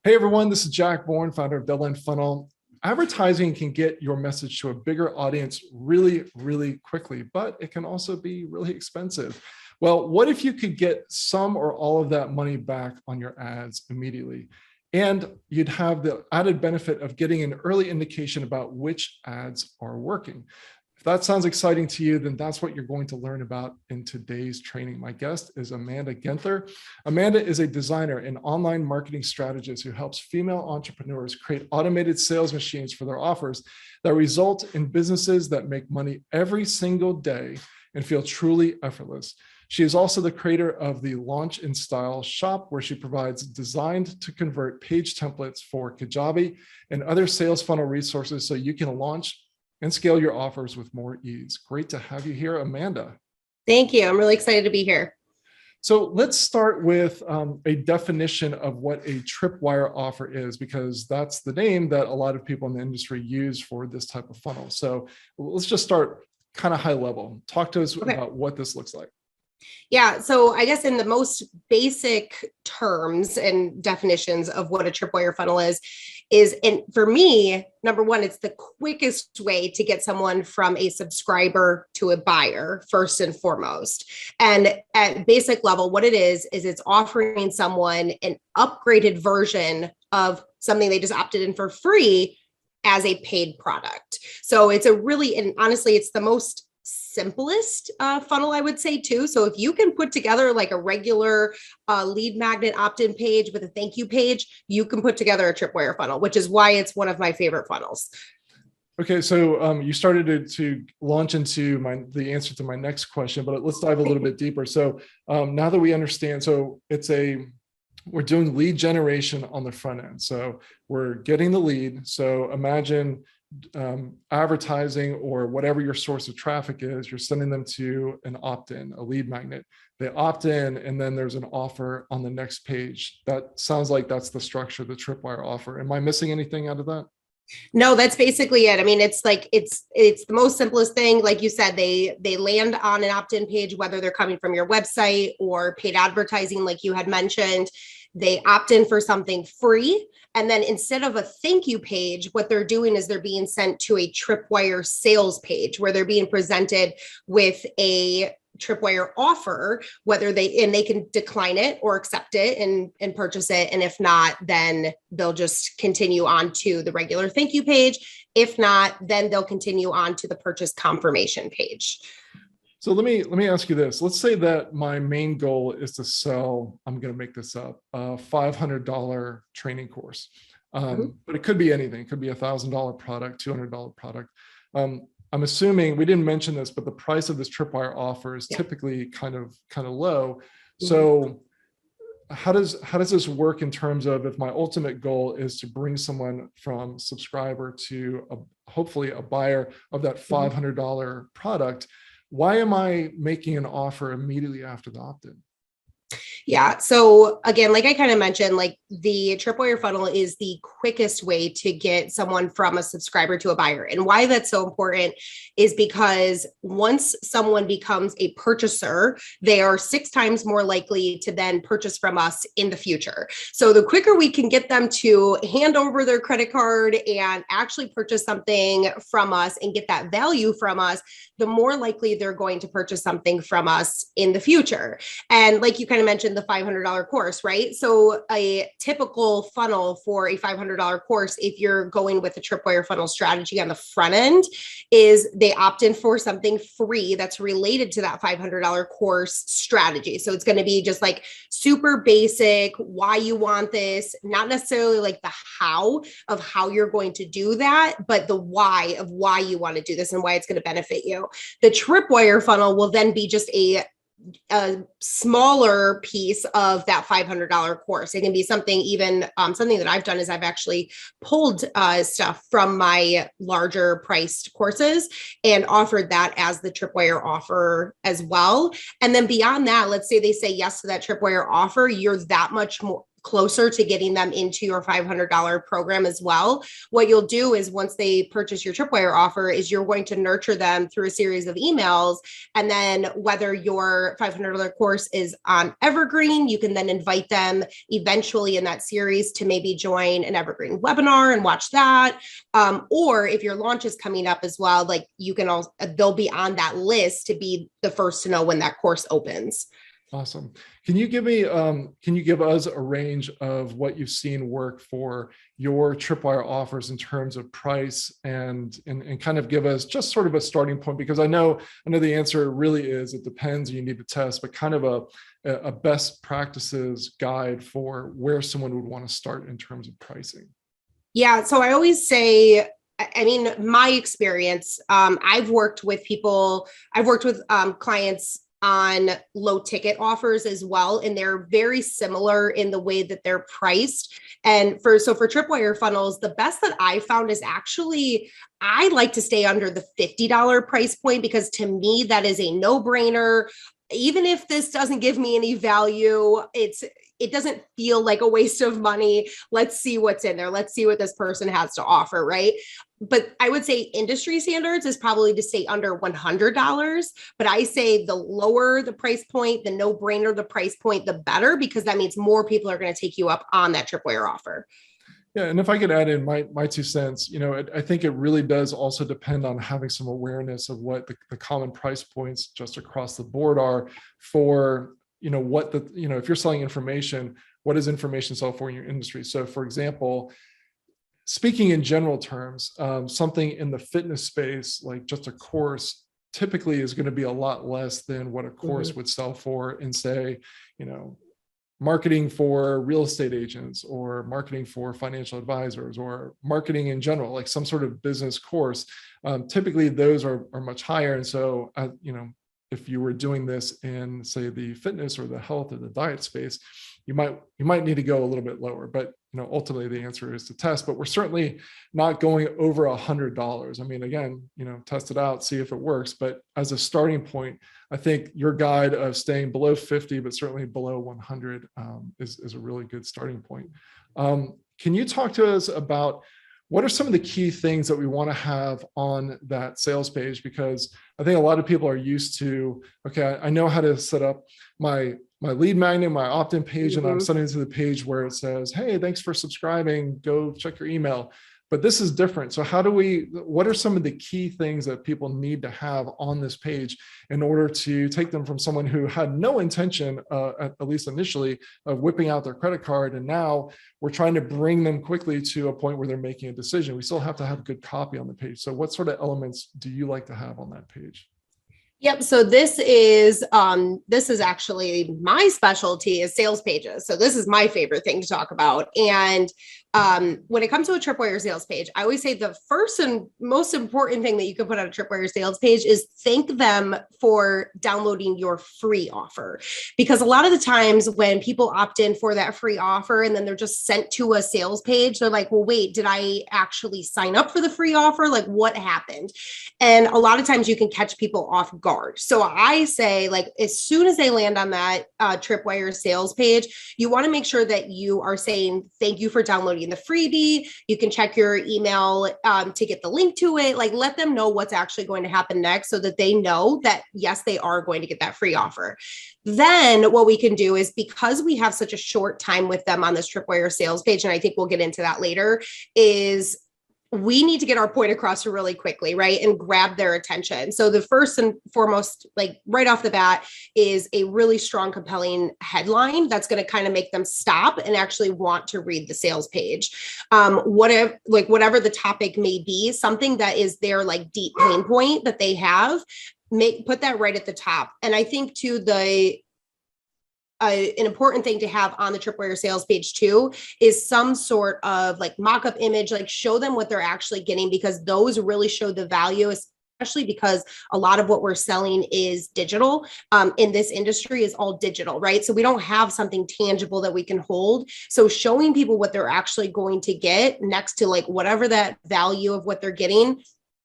Hey everyone, this is Jack Bourne, founder of Deadline Funnel. Advertising can get your message to a bigger audience really, really quickly, but it can also be really expensive. Well, what if you could get some or all of that money back on your ads immediately? And you'd have the added benefit of getting an early indication about which ads are working. If that sounds exciting to you, then that's what you're going to learn about in today's training. My guest is Amanda Genther. Amanda is a designer and online marketing strategist who helps female entrepreneurs create automated sales machines for their offers that result in businesses that make money every single day and feel truly effortless. She is also the creator of the Launch in Style shop, where she provides designed to convert page templates for Kajabi and other sales funnel resources so you can launch and scale your offers with more ease. Great to have you here, Amanda. Thank you. I'm really excited to be here. So let's start with a definition of what a Tripwire offer is, because that's the name that a lot of people in the industry use for this type of funnel. So let's just start kind of high level. Talk to us about what this looks like. Yeah, so I guess in the most basic terms and definitions of what a tripwire funnel is, and for me, number one, it's the quickest way to get someone from a subscriber to a buyer, first and foremost. And at basic level, what it is it's offering someone an upgraded version of something they just opted in for free as a paid product. So it's a really, and honestly, it's the most simplest funnel, I would say too. So if you can put together like a regular lead magnet opt-in page with a thank you page, you can put together a tripwire funnel, which is why it's one of my favorite funnels. Okay, so you started to launch into the answer to my next question, but let's dive a little bit deeper. So now that we understand, so we're doing lead generation on the front end. So we're getting the lead. So imagine advertising or whatever your source of traffic is, you're sending them to an opt-in, a lead magnet. They opt in, and then there's an offer on the next page. That sounds like that's the structure of the Tripwire offer. Am I missing anything out of that? No, that's basically it. I mean, it's the most simplest thing. Like you said, they land on an opt-in page, whether they're coming from your website or paid advertising, like you had mentioned. They opt in for something free. And then instead of a thank you page, what they're doing is they're being sent to a Tripwire sales page where they're being presented with a Tripwire offer, they can decline it or accept it and purchase it. And if not, then they'll just continue on to the regular thank you page. If not, then they'll continue on to the purchase confirmation page. So let me ask you this. Let's say that my main goal is to sell, I'm going to make this up, a $500 training course. But it could be anything. It could be $1,000 product, $200 product. I'm assuming, we didn't mention this, but the price of this Tripwire offer is typically kind of low. So how does this work in terms of, if my ultimate goal is to bring someone from subscriber to hopefully a buyer of that $500 product? Why am I making an offer immediately after the opt-in? Yeah. So again, like I kind of mentioned, like the Tripwire funnel is the quickest way to get someone from a subscriber to a buyer. And why that's so important is because once someone becomes a purchaser, they are 6 times more likely to then purchase from us in the future. So the quicker we can get them to hand over their credit card and actually purchase something from us and get that value from us, the more likely they're going to purchase something from us in the future. And like you kind of mentioned, the $500 course, right? So a typical funnel for a $500 course, if you're going with a Tripwire funnel strategy on the front end, is they opt in for something free that's related to that $500 course strategy. So it's going to be just like super basic, why you want this, not necessarily like the how of how you're going to do that, but the why of why you want to do this and why it's going to benefit you. The Tripwire funnel will then be just a smaller piece of that $500 course. It can be something even something that I've done is I've actually pulled stuff from my larger priced courses and offered that as the Tripwire offer as well. And then beyond that, let's say they say yes to that Tripwire offer, you're that much more closer to getting them into your $500 program as well. What you'll do is once they purchase your Tripwire offer is you're going to nurture them through a series of emails. And then whether your $500 course is on Evergreen, you can then invite them eventually in that series to maybe join an Evergreen webinar and watch that. Or if your launch is coming up as well, like you can also, they'll be on that list to be the first to know when that course opens. Awesome. Can you give us a range of what you've seen work for your Tripwire offers in terms of price and kind of give us just sort of a starting point? Because I know the answer really is it depends, you need to test, but kind of a best practices guide for where someone would want to start in terms of pricing. Yeah. So I always say, I mean, my experience, I've worked with clients on low ticket offers as well. And they're very similar in the way that they're priced. And for Tripwire funnels, the best that I found is actually, I like to stay under the $50 price point, because to me, that is a no-brainer. Even if this doesn't give me any value, it doesn't feel like a waste of money. Let's see what's in there. Let's see what this person has to offer, right? But I would say industry standards is probably to stay under $100. But I say the lower the price point, the no-brainer the price point, the better, because that means more people are going to take you up on that Tripwire offer. Yeah, and if I could add in my 2 cents, I think it really does also depend on having some awareness of what the common price points just across the board are for, what if you're selling information, what does information sell for in your industry? So for example, speaking in general terms, something in the fitness space, like just a course, typically is going to be a lot less than what a course would sell for in, say, marketing for real estate agents, or marketing for financial advisors, or marketing in general, like some sort of business course. Typically, those are much higher. And so, if you were doing this in, say, the fitness or the health or the diet space, you might need to go a little bit lower. But ultimately the answer is to test. But we're certainly not going over $100. I mean, again, test it out, see if it works. But as a starting point, I think your guide of staying below 50, but certainly below 100 is a really good starting point. Can you talk to us about what are some of the key things that we want to have on that sales page? Because I think a lot of people are used to, okay, I know how to set up my lead magnet, my opt-in page, and I'm sending it to the page where it says, hey, thanks for subscribing, go check your email. But this is different. So what are some of the key things that people need to have on this page in order to take them from someone who had no intention, at least initially, of whipping out their credit card, and now we're trying to bring them quickly to a point where they're making a decision? We still have to have good copy on the page. So what sort of elements do you like to have on that page? Yep. So this is actually my specialty, is sales pages. So this is my favorite thing to talk about. And when it comes to a Tripwire sales page, I always say the first and most important thing that you can put on a Tripwire sales page is thank them for downloading your free offer. Because a lot of the times when people opt in for that free offer and then they're just sent to a sales page, they're like, well, wait, did I actually sign up for the free offer? Like, what happened? And a lot of times you can catch people off guard. So I say, like, as soon as they land on that Tripwire sales page, you want to make sure that you are saying, thank you for downloading the freebie. You can check your email to get the link to it. Like, let them know what's actually going to happen next, so that they know that, yes, they are going to get that free offer. Then what we can do is, because we have such a short time with them on this Tripwire sales page, and I think we'll get into that later, is we need to get our point across really quickly, right? And grab their attention. So the first and foremost, like right off the bat, is a really strong, compelling headline that's going to kind of make them stop and actually want to read the sales page. Whatever the topic may be, something that is their like deep pain point that they have, put that right at the top. And I think too, an important thing to have on the Tripwire sales page too is some sort of like mock-up image, like show them what they're actually getting, because those really show the value, especially because a lot of what we're selling is digital. In this industry is all digital, right? So we don't have something tangible that we can hold. So showing people what they're actually going to get next to like whatever that value of what they're getting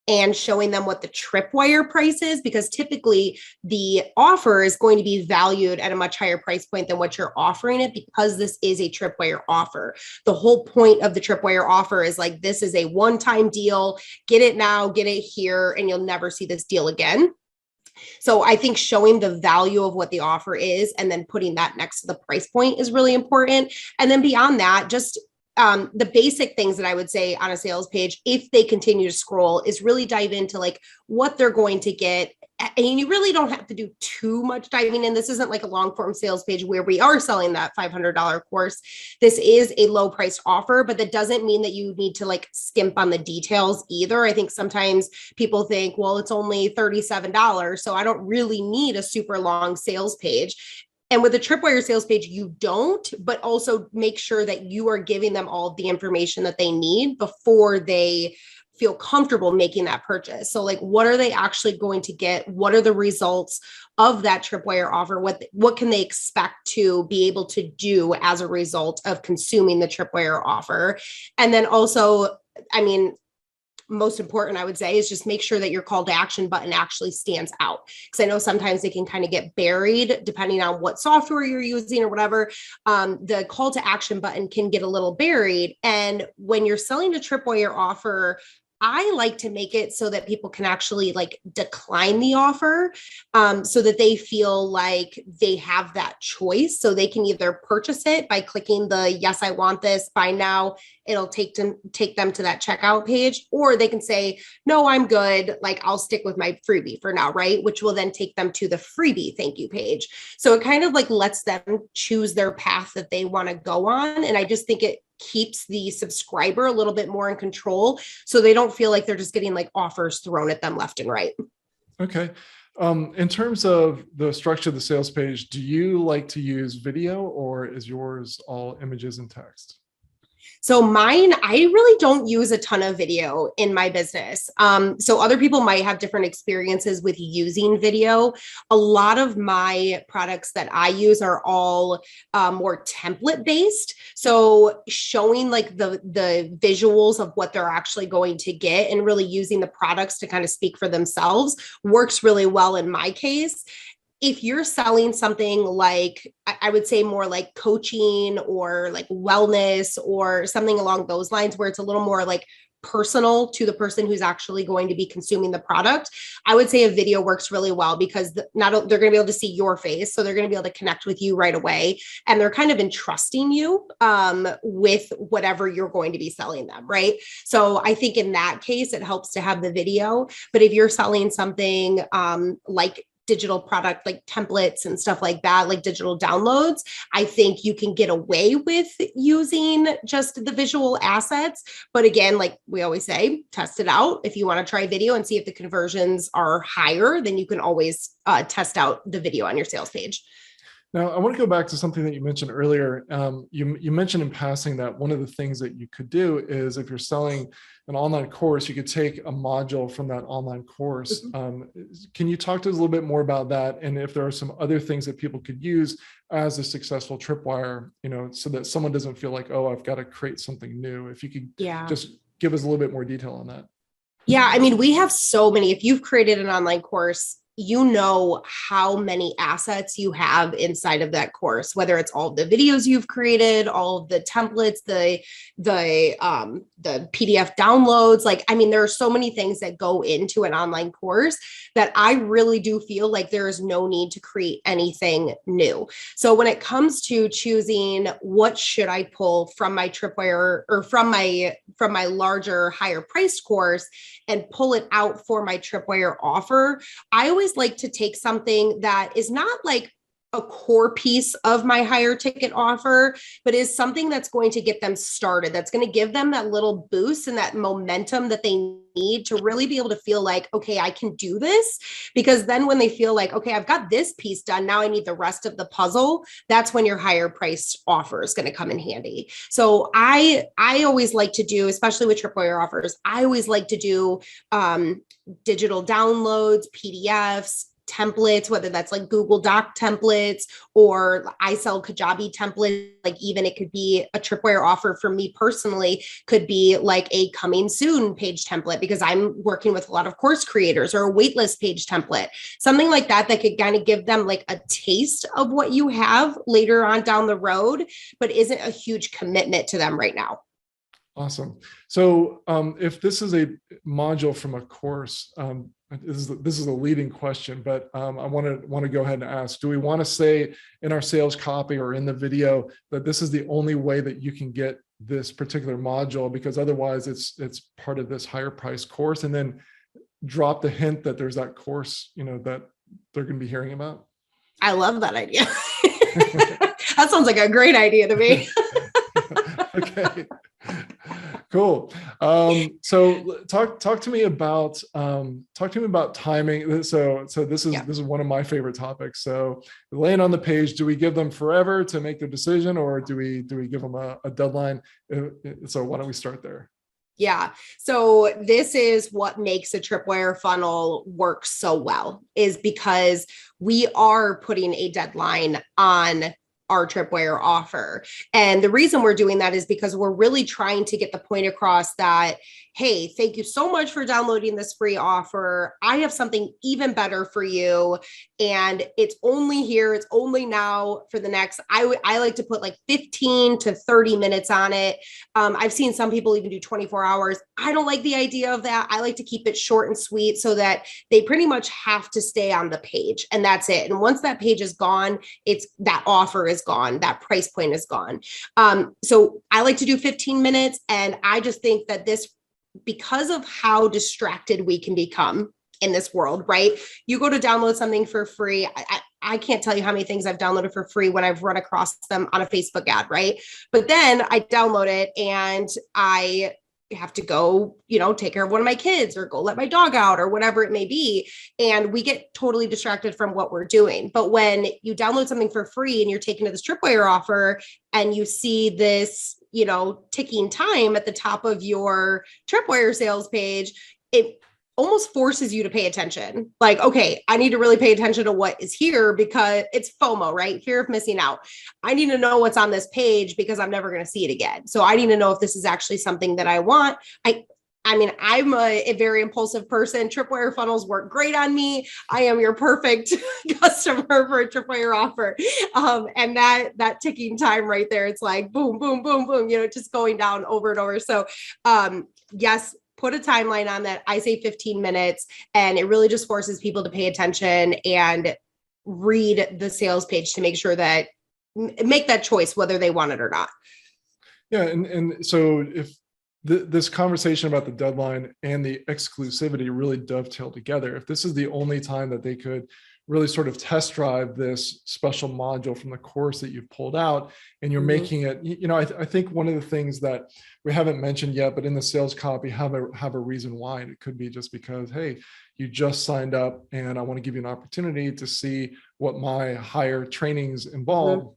and showing them what the Tripwire price is, because typically the offer is going to be valued at a much higher price point than what you're offering it, because this is a Tripwire offer. The whole point of the Tripwire offer is like, this is a one-time deal, get it now, get it here, and you'll never see this deal again. So I think showing the value of what the offer is and then putting that next to the price point is really important. And then beyond that, just the basic things that I would say on a sales page, if they continue to scroll, is really dive into like what they're going to get. And you really don't have to do too much diving in. This isn't like a long form sales page where we are selling that $500 course. This is a low priced offer, but that doesn't mean that you need to like skimp on the details either. I think sometimes people think, well, it's only $37, so I don't really need a super long sales page. And with a Tripwire sales page, you don't, but also make sure that you are giving them all of the information that they need before they feel comfortable making that purchase. So like, what are they actually going to get? What are the results of that Tripwire offer? What can they expect to be able to do as a result of consuming the Tripwire offer? And then also, I mean, most important, I would say, is just make sure that your call to action button actually stands out. Because I know sometimes they can kind of get buried depending on what software you're using or whatever. The call to action button can get a little buried. And when you're selling a Tripwire offer, I like to make it so that people can actually like decline the offer, so that they feel like they have that choice. So they can either purchase it by clicking the yes, I want this, buy now. It'll take them to that checkout page, or they can say, no, I'm good. Like, I'll stick with my freebie for now, right? Which will then take them to the freebie thank you page. So it kind of like lets them choose their path that they want to go on. And I just think it keeps the subscriber a little bit more in control, so they don't feel like they're just getting like offers thrown at them left and right. Okay. In terms of the structure of the sales page, do you like to use video, or is yours all images and text? So mine, I really don't use a ton of video in my business. So other people might have different experiences with using video. A lot of my products that I use are all more template based. So showing like the visuals of what they're actually going to get and really using the products to kind of speak for themselves works really well in my case. If you're selling something like, I would say more like coaching or like wellness or something along those lines, where it's a little more like personal to the person who's actually going to be consuming the product, I would say a video works really well, because they're going to be able to see your face. So they're going to be able to connect with you right away. And they're kind of entrusting you with whatever you're going to be selling them, right? So I think in that case, it helps to have the video. But if you're selling something like digital product, like templates and stuff like that, like digital downloads, I think you can get away with using just the visual assets. But again, like we always say, test it out. If you want to try video and see if the conversions are higher, then you can always test out the video on your sales page. Now, I want to go back to something that you mentioned earlier. You mentioned in passing that one of the things that you could do is, if you're selling an online course, you could take a module from that online course. Can you talk to us a little bit more about that? And if there are some other things that people could use as a successful Tripwire, so that someone doesn't feel like, oh, I've got to create something new. If you could just give us a little bit more detail on that. Yeah, I mean, we have so many. If you've created an online course, you know how many assets you have inside of that course, whether it's all the videos you've created, all of the templates, the PDF downloads. Like, I mean, there are so many things that go into an online course that I really do feel like there is no need to create anything new. So when it comes to choosing what should I pull from my Tripwire or from my larger, higher priced course and pull it out for my Tripwire offer, I always like to take something that is not like a core piece of my higher ticket offer, but is something that's going to get them started, that's going to give them that little boost and that momentum that they need to really be able to feel like, okay, I can do this. Because then when they feel like, okay, I've got this piece done, now I need the rest of the puzzle, that's when your higher priced offer is going to come in handy. So I always like to do, especially with Tripwire offers, I always like to do digital downloads, PDFs, templates, whether that's like Google Doc templates or I sell Kajabi templates. Like even it could be a Tripwire offer for me personally, could be like a coming soon page template because I'm working with a lot of course creators, or a waitlist page template, something like that, that could kind of give them like a taste of what you have later on down the road, but isn't a huge commitment to them right now. Awesome. So if this is a module from a course, this is a leading question, but I want to go ahead and ask, do we want to say in our sales copy or in the video that this is the only way that you can get this particular module, because otherwise it's part of this higher price course, and then drop the hint that there's that course, that they're going to be hearing about? I love that idea. That sounds like a great idea to me. Okay. Cool. So talk to me about timing. So this is one of my favorite topics. So laying on the page, do we give them forever to make their decision, or do we give them a deadline? So why don't we start there? Yeah. So this is what makes a Tripwire funnel work so well, is because we are putting a deadline on our Tripwire offer. And the reason we're doing that is because we're really trying to get the point across that, hey, thank you so much for downloading this free offer. I have something even better for you. And it's only here. It's only now for the next, I like to put like 15 to 30 minutes on it. I've seen some people even do 24 hours. I don't like the idea of that. I like to keep it short and sweet so that they pretty much have to stay on the page, and that's it. And once that page is gone, that offer is gone. That price point is gone. So I like to do 15 minutes. And I just think that this, because of how distracted we can become in this world, right? You go to download something for free. I can't tell you how many things I've downloaded for free when I've run across them on a Facebook ad, right? But then I download it and I have to go, take care of one of my kids or go let my dog out or whatever it may be. And we get totally distracted from what we're doing. But when you download something for free and you're taken to this Tripwire offer and you see this, ticking time at the top of your Tripwire sales page, it almost forces you to pay attention. Like, okay, I need to really pay attention to what is here, because it's FOMO, right? Fear of missing out. I need to know what's on this page because I'm never going to see it again. So I need to know if this is actually something that I want. I mean, I'm a very impulsive person. Tripwire funnels work great on me. I am your perfect customer for a Tripwire offer. And that ticking time right there, it's like boom, boom, boom, boom, just going down over and over. So yes, put a timeline on that. I say 15 minutes, and it really just forces people to pay attention and read the sales page to make sure that make that choice, whether they want it or not. Yeah. And so if this conversation about the deadline and the exclusivity really dovetail together, if this is the only time that they could really sort of test drive this special module from the course that you've pulled out, and you're making it, I think one of the things that we haven't mentioned yet, but in the sales copy, have a reason why. And it could be just because, hey, you just signed up and I want to give you an opportunity to see what my higher trainings involve.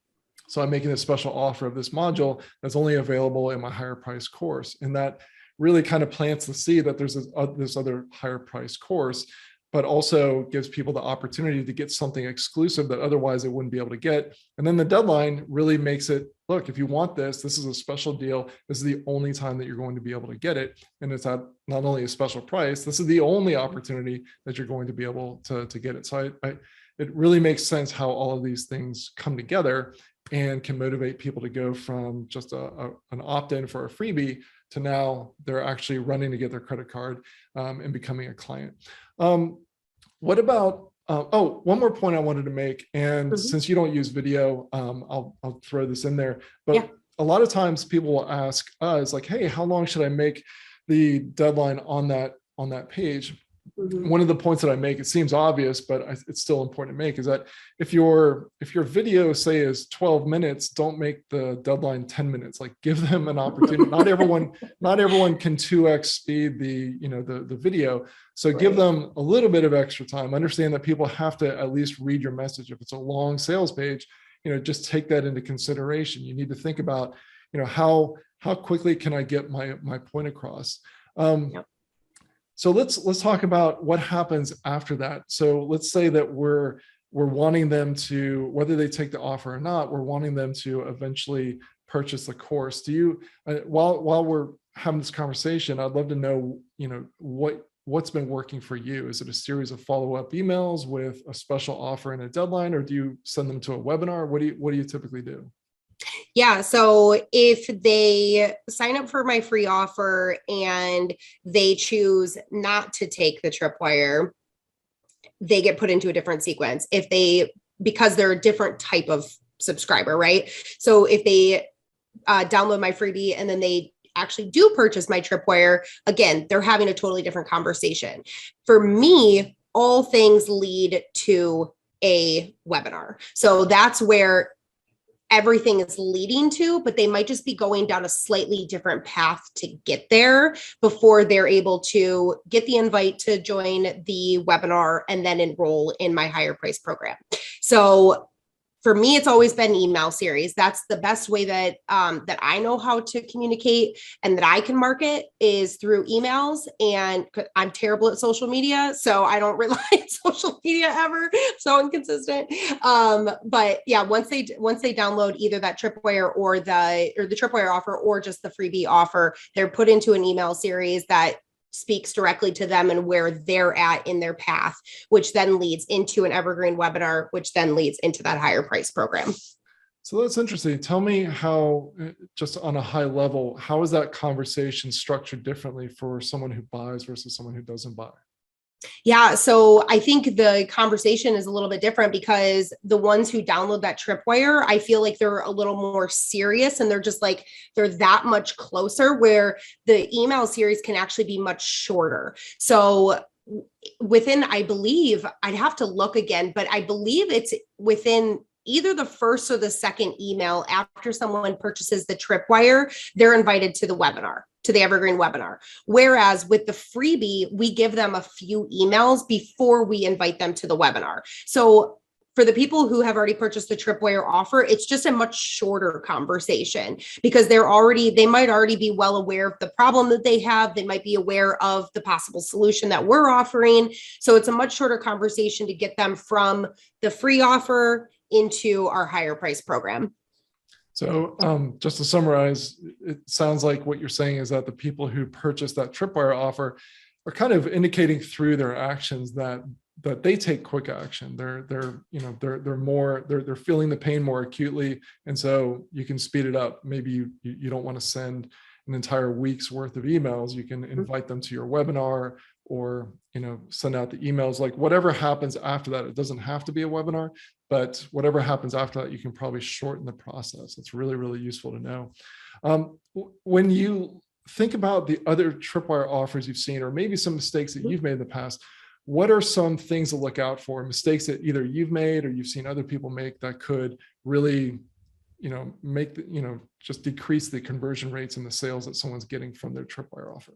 So I'm making a special offer of this module that's only available in my higher price course. And that really kind of plants the seed that there's this other higher price course, but also gives people the opportunity to get something exclusive that otherwise they wouldn't be able to get. And then the deadline really makes it, look, if you want this is a special deal. This is the only time that you're going to be able to get it. And it's at not only a special price, this is the only opportunity that you're going to be able to get it. So it really makes sense how all of these things come together and can motivate people to go from just an opt-in for a freebie to now they're actually running to get their credit card and becoming a client. What about, one more point I wanted to make, and since you don't use video, I'll throw this in there, but a lot of times people will ask us like, hey, how long should I make the deadline on that page? One of the points that I make, it seems obvious, but it's still important to make, is that if your video, say, is 12 minutes, don't make the deadline 10 minutes. Like, give them an opportunity. Not everyone can 2x speed the video. So give them a little bit of extra time. Understand that people have to at least read your message. If it's a long sales page, just take that into consideration. You need to think about, how quickly can I get my point across? So let's talk about what happens after that. So let's say that we're wanting them to, whether they take the offer or not, we're wanting them to eventually purchase the course. Do you, while we're having this conversation, I'd love to know, what's been working for you? Is it a series of follow-up emails with a special offer and a deadline, or do you send them to a webinar? What do you typically do? Yeah. So if they sign up for my free offer and they choose not to take the Tripwire, they get put into a different sequence. Because they're a different type of subscriber, right? So if they download my freebie and then they actually do purchase my Tripwire, again, they're having a totally different conversation. For me, all things lead to a webinar. So that's where everything is leading to, but they might just be going down a slightly different path to get there before they're able to get the invite to join the webinar and then enroll in my higher price program. So for me, it's always been email series. That's the best way that that I know how to communicate and that I can market is through emails. And I'm terrible at social media, so I don't rely on social media ever. So inconsistent. But yeah, once they download either that Tripwire or the Tripwire offer or just the freebie offer, they're put into an email series that speaks directly to them and where they're at in their path, which then leads into an Evergreen webinar, which then leads into that higher price program. So that's interesting. Tell me how, just on a high level, how is that conversation structured differently for someone who buys versus someone who doesn't buy? Yeah, so I think the conversation is a little bit different because the ones who download that Tripwire, I feel like they're a little more serious and they're that much closer, where the email series can actually be much shorter. So within, I believe, I'd have to look again, but I believe it's within either the first or the second email after someone purchases the Tripwire, they're invited to the webinar, to the Evergreen webinar. Whereas with the freebie, we give them a few emails before we invite them to the webinar. So for the people who have already purchased the Tripwire offer, it's just a much shorter conversation because they might already be well aware of the problem that they have. They might be aware of the possible solution that we're offering. So it's a much shorter conversation to get them from the free offer into our higher price program. So just to summarize, it sounds like what you're saying is that the people who purchase that Tripwire offer are kind of indicating through their actions that they take quick action. They're feeling the pain more acutely, and so you can speed it up. Maybe you don't want to send an entire week's worth of emails. You can invite them to your webinar, or send out the emails. Like whatever happens after that, it doesn't have to be a webinar, but whatever happens after that, you can probably shorten the process. It's really, really useful to know. When you think about the other Tripwire offers you've seen, or maybe some mistakes that you've made in the past, what are some things to look out for, mistakes that either you've made or you've seen other people make that could really make just decrease the conversion rates and the sales that someone's getting from their Tripwire offer?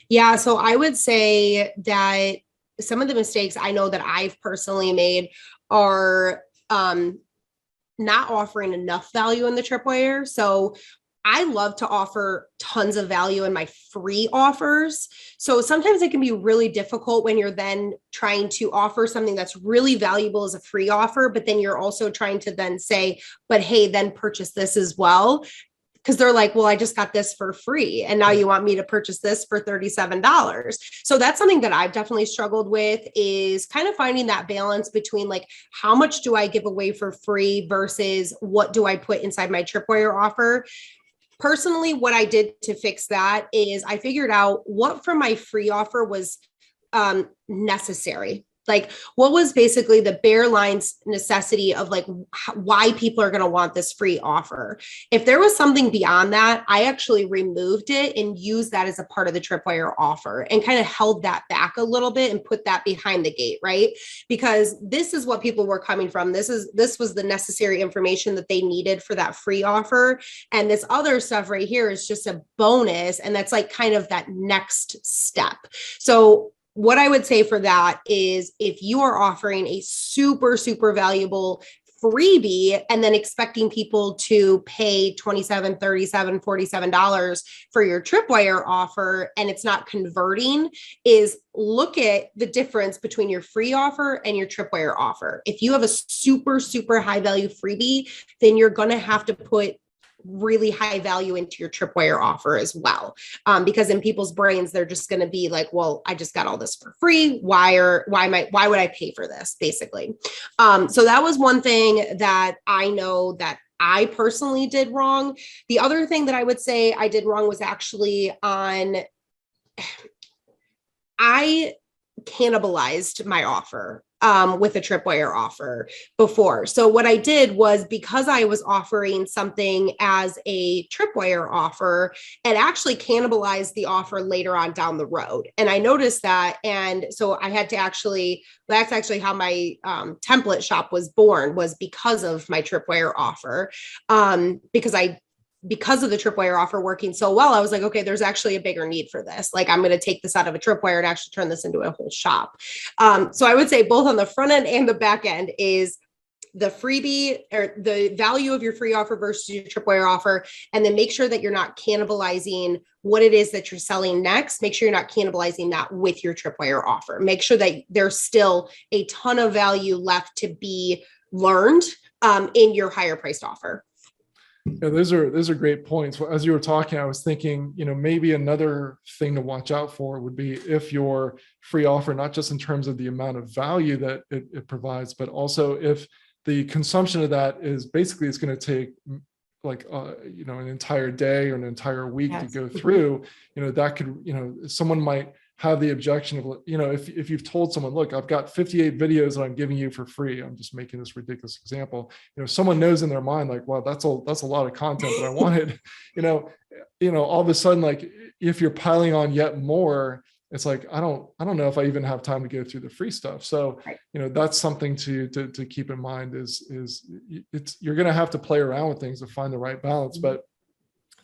Yeah, so I would say that some of the mistakes I know that I've personally made are not offering enough value in the Tripwire. So I love to offer tons of value in my free offers. So sometimes it can be really difficult when you're then trying to offer something that's really valuable as a free offer, but then you're also trying to then say, but hey, then purchase this as well. Because they're like, well, I just got this for free, and now you want me to purchase this for $37. So that's something that I've definitely struggled with, is kind of finding that balance between like, how much do I give away for free versus what do I put inside my Tripwire offer? Personally, what I did to fix that is I figured out what from my free offer was necessary. Like what was basically the bare lines necessity of like why people are going to want this free offer. If there was something beyond that, I actually removed it and used that as a part of the Tripwire offer and kind of held that back a little bit and put that behind the gate, right? Because this is what people were coming from. This was the necessary information that they needed for that free offer. And this other stuff right here is just a bonus. And that's like kind of that next step. So what I would say for that is if you are offering a super, super valuable freebie and then expecting people to pay $27, $37, $47 for your Tripwire offer and it's not converting, is look at the difference between your free offer and your Tripwire offer. If you have a super, super high value freebie, then you're going to have to put really high value into your Tripwire offer as well. Because in people's brains, they're just going to be like, well, I just got all this for free. Why would I pay for this? Basically. So that was one thing that I know that I personally did wrong. The other thing that I would say I did wrong was actually I cannibalized my offer with a Tripwire offer before. So what I did was, because I was offering something as a Tripwire offer, it actually cannibalized the offer later on down the road. And I noticed that. And so I had to that's actually how my template shop was born, was because of my Tripwire offer. Because of the Tripwire offer working so well, I was like, okay, there's actually a bigger need for this. Like, I'm going to take this out of a Tripwire and actually turn this into a whole shop. So I would say both on the front end and the back end is the freebie or the value of your free offer versus your Tripwire offer. And then make sure that you're not cannibalizing what it is that you're selling next. Make sure you're not cannibalizing that with your Tripwire offer. Make sure that there's still a ton of value left to be learned in your higher priced offer. Yeah, those are great points. Well, as you were talking, I was thinking, maybe another thing to watch out for would be if your free offer, not just in terms of the amount of value that it provides, but also if the consumption of that is basically, it's going to take like, an entire day or an entire week to go through, that could, someone might have the objection of, if you've told someone, look, I've got 58 videos that I'm giving you for free. I'm just making this ridiculous example. Someone knows in their mind, like, wow, that's a lot of content that I wanted, all of a sudden, like, if you're piling on yet more, it's like, I don't know if I even have time to go through the free stuff. So, that's something to keep in mind is you're going to have to play around with things to find the right balance, but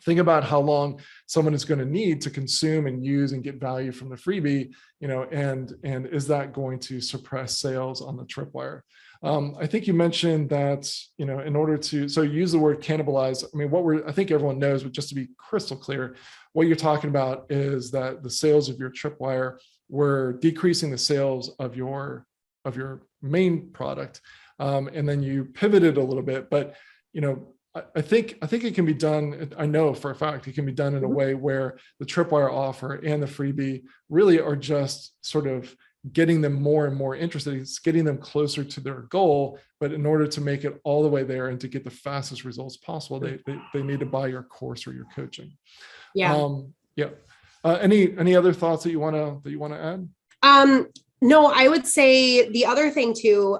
think about how long someone is going to need to consume and use and get value from the freebie, and is that going to suppress sales on the Tripwire? I think you mentioned that, in order to, so use the word cannibalize. I mean, I think everyone knows, but just to be crystal clear, what you're talking about is that the sales of your Tripwire were decreasing the sales of your main product. And then you pivoted a little bit, but, I think it can be done. I know for a fact it can be done in a way where the Tripwire offer and the freebie really are just sort of getting them more and more interested. It's getting them closer to their goal. But in order to make it all the way there and to get the fastest results possible, they need to buy your course or your coaching. Yeah. Any other thoughts that you want to add? No, I would say the other thing too,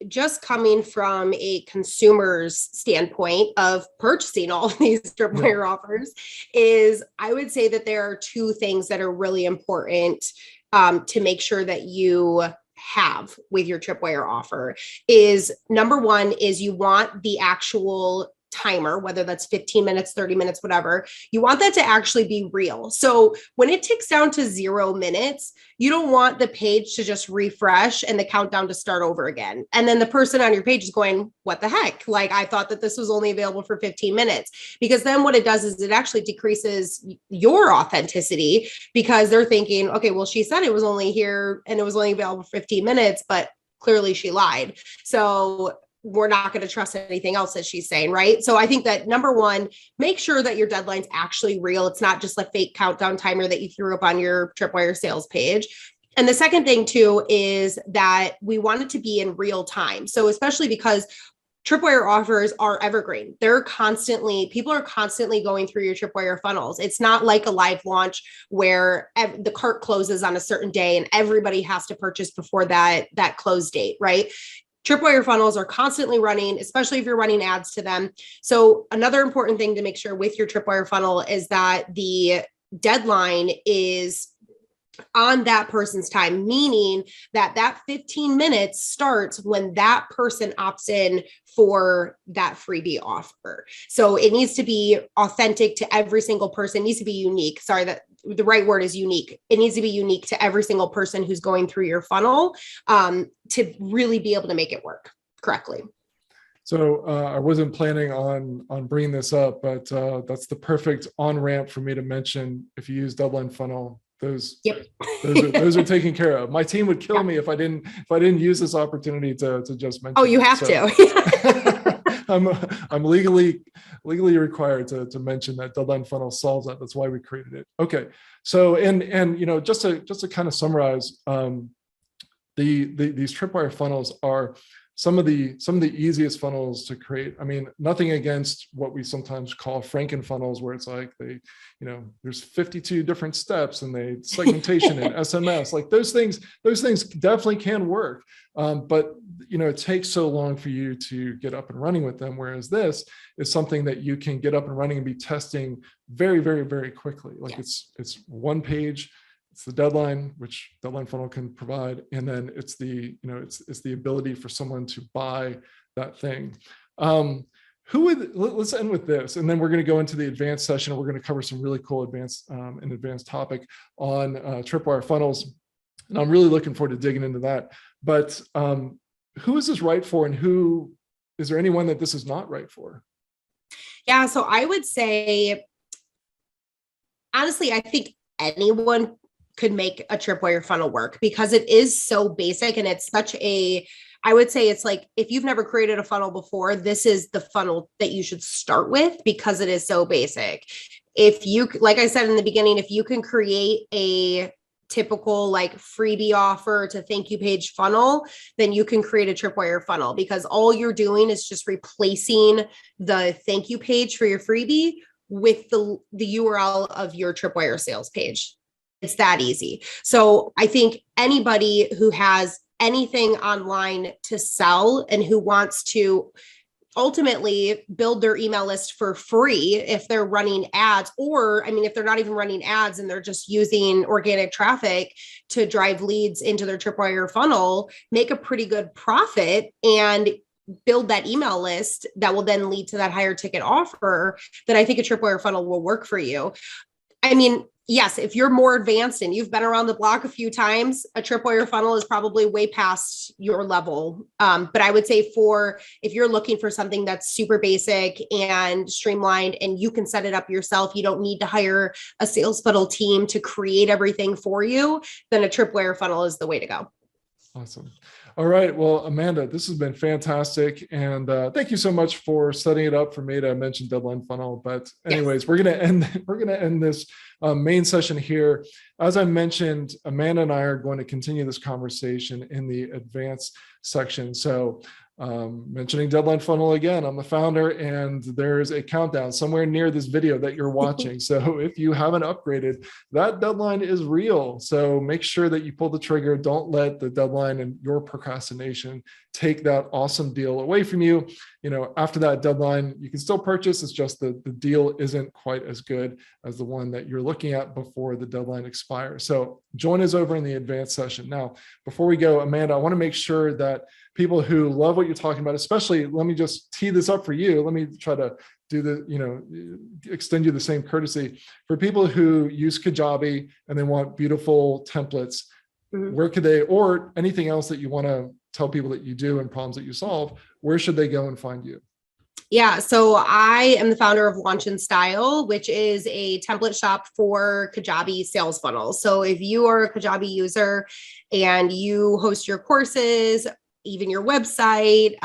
just coming from a consumer's standpoint of purchasing all of these Tripwire offers, is I would say that there are two things that are really important to make sure that you have with your Tripwire offer. Is number one is you want the actual timer, whether that's 15 minutes, 30 minutes, whatever, you want that to actually be real. So when it ticks down to 0 minutes, you don't want the page to just refresh and the countdown to start over again. And then the person on your page is going, what the heck? Like, I thought that this was only available for 15 minutes, because then what it does is it actually decreases your authenticity, because they're thinking, okay, well, she said it was only here and it was only available for 15 minutes, but clearly she lied. So we're not going to trust anything else that she's saying, right? So I think that number one, make sure that your deadline's actually real. It's not just a fake countdown timer that you threw up on your Tripwire sales page. And the second thing too is that we want it to be in real time. So especially because Tripwire offers are evergreen. People are constantly going through your Tripwire funnels. It's not like a live launch where the cart closes on a certain day and everybody has to purchase before that close date, right? Tripwire funnels are constantly running, especially if you're running ads to them. So another important thing to make sure with your Tripwire funnel is that the deadline is on that person's time, meaning that 15 minutes starts when that person opts in for that freebie offer. So it needs to be authentic to every single person. It needs to be unique. Sorry, that the right word is unique. It needs to be unique to every single person who's going through your funnel to really be able to make it work correctly. So I wasn't planning on bringing this up, but that's the perfect on-ramp for me to mention. If you use Double Funnel, those are taken care of. My team would kill me if I didn't use this opportunity to just mention. Oh, you have to. I'm legally required to mention that Double Funnel solves that. That's why we created it. Okay, so and just to kind of summarize, these Tripwire funnels are some of the easiest funnels to create. I mean, nothing against what we sometimes call Franken funnels, where it's like there's 52 different steps and they segmentation and SMS, like those things definitely can work. But it takes so long for you to get up and running with them. Whereas this is something that you can get up and running and be testing very, very, very quickly. Like it's one page. It's the deadline, which Double Funnel can provide, and then it's the ability for someone to buy that thing. Let's end with this, and then we're going to go into the advanced session. We're going to cover some really cool advanced topic on Tripwire funnels, and I'm really looking forward to digging into that. But who is this right for, and who is there anyone that this is not right for? Yeah, so I would say, honestly, I think anyone could make a Tripwire funnel work because it is so basic, and it's such I would say it's like, if you've never created a funnel before, this is the funnel that you should start with because it is so basic. If you, like I said in the beginning, if you can create a typical like freebie offer to thank you page funnel, then you can create a Tripwire funnel, because all you're doing is just replacing the thank you page for your freebie with the URL of your Tripwire sales page. It's that easy. So I think anybody who has anything online to sell and who wants to ultimately build their email list for free, if they're running ads, or if they're not even running ads and they're just using organic traffic to drive leads into their Tripwire funnel, make a pretty good profit and build that email list that will then lead to that higher ticket offer, then I think a Tripwire funnel will work for you. Yes, if you're more advanced and you've been around the block a few times, a Tripwire funnel is probably way past your level. But I would say if you're looking for something that's super basic and streamlined and you can set it up yourself, you don't need to hire a sales funnel team to create everything for you, then a Tripwire funnel is the way to go. Awesome. All right. Well, Amanda, this has been fantastic. And thank you so much for setting it up for me to mention Double Funnel. But anyways, we're going to end this main session here. As I mentioned, Amanda and I are going to continue this conversation in the advanced section. So mentioning Double Funnel again, I'm the founder, and there's a countdown somewhere near this video that you're watching. So if you haven't upgraded, that deadline is real. So make sure that you pull the trigger. Don't let the deadline and your procrastination take that awesome deal away from you. After that deadline, you can still purchase. It's just the deal isn't quite as good as the one that you're looking at before the deadline expires. So join us over in the advanced session. Now, before we go, Amanda, I want to make sure that people who love what you're talking about, especially, let me just tee this up for you. Let me try to do extend you the same courtesy. For people who use Kajabi and they want beautiful templates, where could they, or anything else that you want to tell people that you do and problems that you solve, where should they go and find you? Yeah, so I am the founder of Launch in Style, which is a template shop for Kajabi sales funnels. So if you are a Kajabi user and you host your courses, even your website,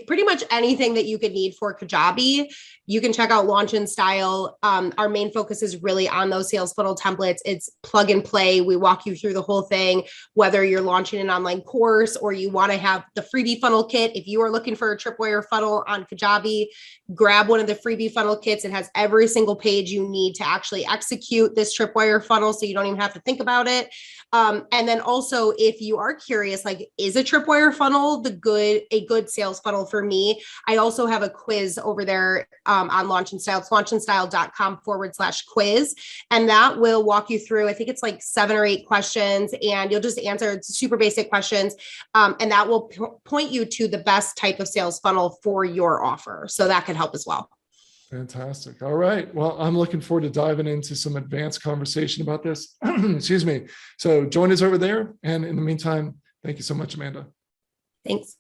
pretty much anything that you could need for Kajabi, you can check out Launch in Style. Our main focus is really on those sales funnel templates. It's plug and play. We walk you through the whole thing, whether you're launching an online course or you want to have the freebie funnel kit. If you are looking for a Tripwire funnel on Kajabi, grab one of the freebie funnel kits. It has every single page you need to actually execute this Tripwire funnel, so you don't even have to think about it. And then also, if you are curious, like, is a Tripwire funnel a good sales funnel for me? I also have a quiz over there on Launch in Style. It's launchinstyle.com/quiz. And that will walk you through, I think it's like 7 or 8 questions, and you'll just answer super basic questions. And that will point you to the best type of sales funnel for your offer. So that can help as well. Fantastic. All right. Well, I'm looking forward to diving into some advanced conversation about this. Excuse me. So join us over there. And in the meantime, thank you so much, Amanda. Thanks.